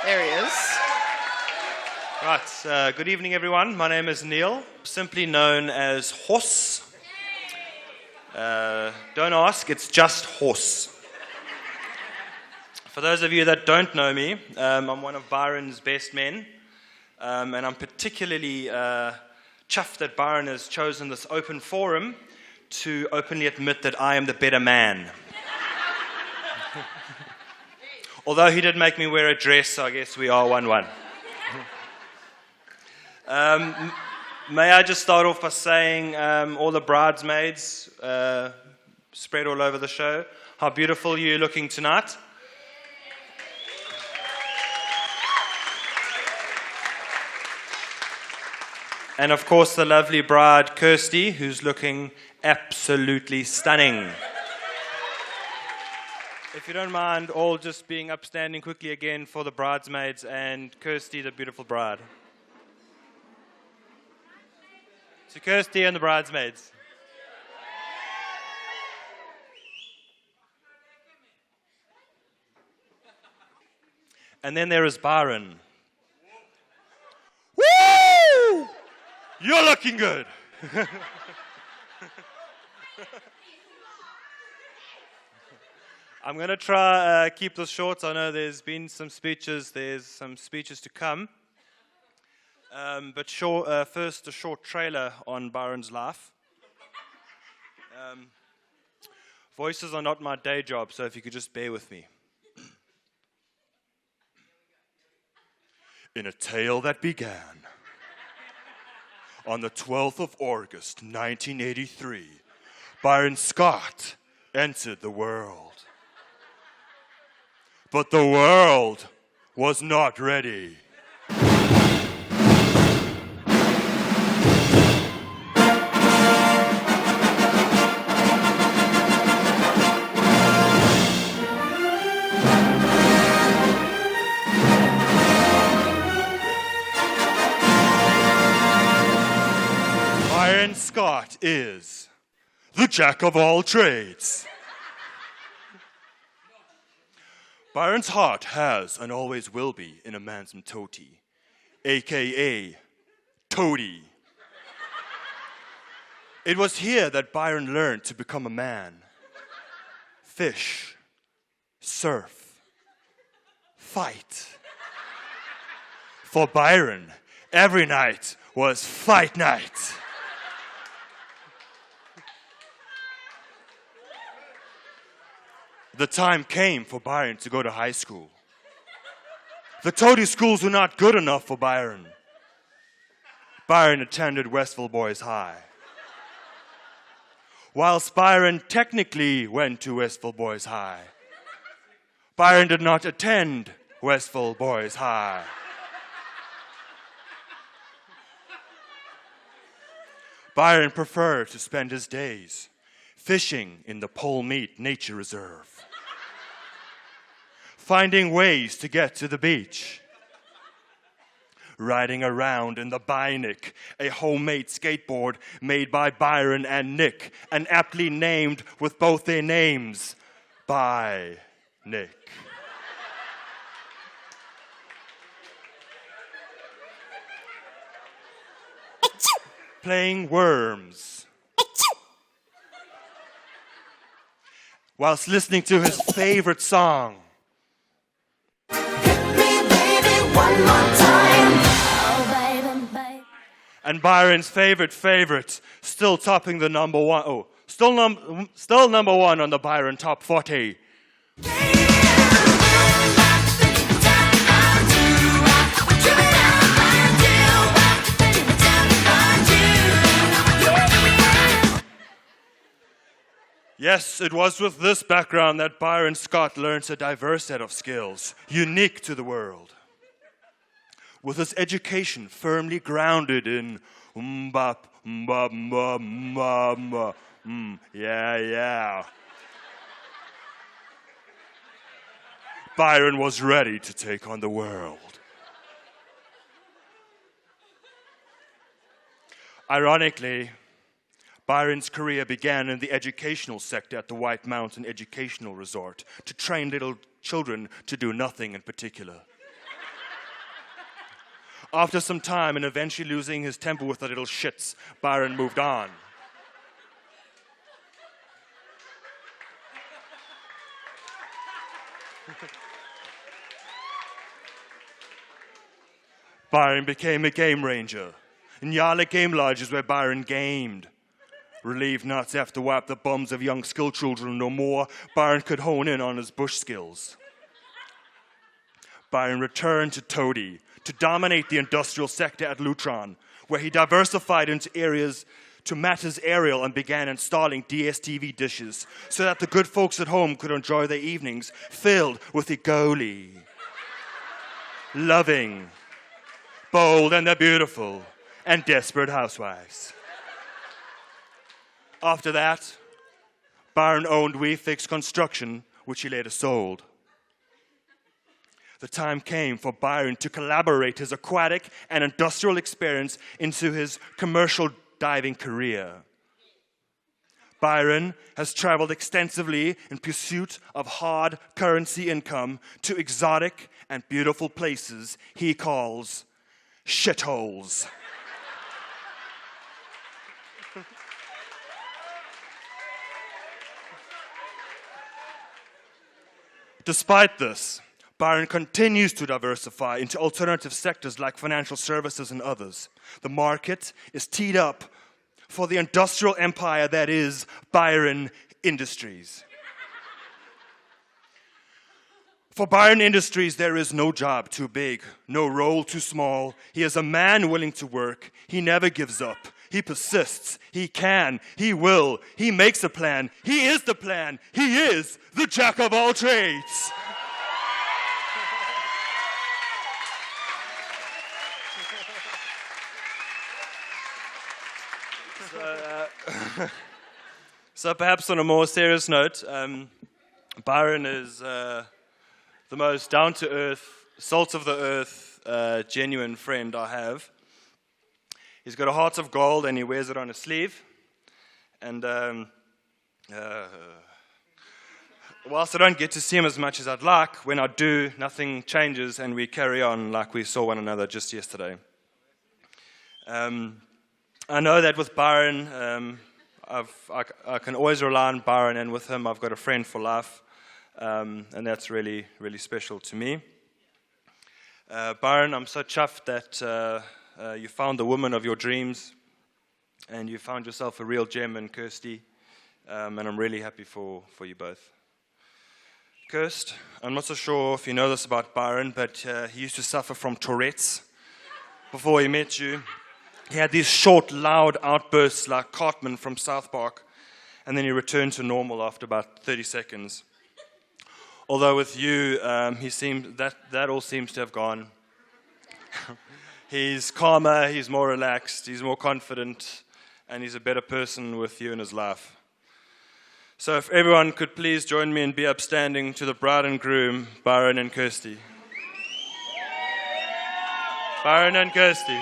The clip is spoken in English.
There he is. Right, good evening everyone. My name is Neil, simply known as Horse. Don't ask, it's just Horse. For those of you that don't know me, I'm one of Byron's best men, and I'm particularly chuffed that Byron has chosen this open forum to openly admit that I am the better man. Although he did make me wear a dress, so I guess we are 1-1. May I just start off by saying all the bridesmaids spread all over the show, how beautiful you're looking tonight. And of course the lovely bride Kirsty, who's looking absolutely stunning. If you don't mind, all just being upstanding quickly again for the bridesmaids and Kirsty, the beautiful bride. To Kirsty and the bridesmaids. And then there is Byron. Woo! You're looking good. I'm going to try keep this short. I know there's been some speeches. There's some speeches to come. But first, a short trailer on Byron's life. Voices are not my day job, so if you could just bear with me. In a tale that began on the 12th of August, 1983, Byron Scott entered the world. But the world was not ready. Byron Scott is the jack of all trades. Byron's heart has and always will be in a man's mtoti, a.k.a. Toady. It was here that Byron learned to become a man. Fish, surf, fight. For Byron, every night was fight night. The time came for Byron to go to high school. The toady schools were not good enough for Byron. Byron attended Westville Boys High. Whilst Byron technically went to Westville Boys High, Byron did not attend Westville Boys High. Byron preferred to spend his days fishing in the Pole Meat Nature Reserve, finding ways to get to the beach, riding around in the Bi-Nick, a homemade skateboard made by Byron and Nick, and aptly named with both their names, Bi-Nick. Playing worms, whilst listening to his favorite song. Hit me, baby, one more time. Oh, baby, baby. And Byron's favorite, still topping the number one. Oh, still number one on the Byron Top 40. Yes, it was with this background that Byron Scott learned a diverse set of skills, unique to the world. With his education firmly grounded in bop, bop, bop, bop, yeah. Byron was ready to take on the world. Ironically, Byron's career began in the educational sector at the White Mountain Educational Resort to train little children to do nothing in particular. After some time and eventually losing his temper with the little shits, Byron moved on. Byron became a game ranger. Nyala Game Lodge is where Byron gamed. Relieved not to have to wipe the bums of young school children no more, Byron could hone in on his bush skills. Byron returned to Toady to dominate the industrial sector at Lutron, where he diversified into areas to Matters Aerial and began installing DSTV dishes so that the good folks at home could enjoy their evenings filled with Egoli. Loving, bold and the beautiful, and desperate housewives. After that, Byron owned WeFix Construction, which he later sold. The time came for Byron to collaborate his aquatic and industrial experience into his commercial diving career. Byron has traveled extensively in pursuit of hard currency income to exotic and beautiful places he calls shitholes. Despite this, Byron continues to diversify into alternative sectors like financial services and others. The market is teed up for the industrial empire that is Byron Industries. For Byron Industries, there is no job too big, no role too small. He is a man willing to work. He never gives up. He persists. He can. He will. He makes a plan. He is the plan. He is the jack of all trades. So perhaps on a more serious note, Byron is the most down-to-earth, salt-of-the-earth, genuine friend I have. He's got a heart of gold and he wears it on his sleeve. And whilst I don't get to see him as much as I'd like, when I do, nothing changes and we carry on like we saw one another just yesterday. I know that with Byron, I can always rely on Byron, and with him I've got a friend for life, and that's really, really special to me. Byron, I'm so chuffed that you found the woman of your dreams, and you found yourself a real gem in Kirsty, and I'm really happy for you both. Kirst, I'm not so sure if you know this about Byron, but he used to suffer from Tourette's before he met you. He had these short, loud outbursts like Cartman from South Park, and then he returned to normal after about 30 seconds. Although with you, he seemed that all seems to have gone. He's calmer, he's more relaxed, he's more confident, and he's a better person with you in his life. So if everyone could please join me and be upstanding to the bride and groom, Byron and Kirsty. Byron and Kirsty.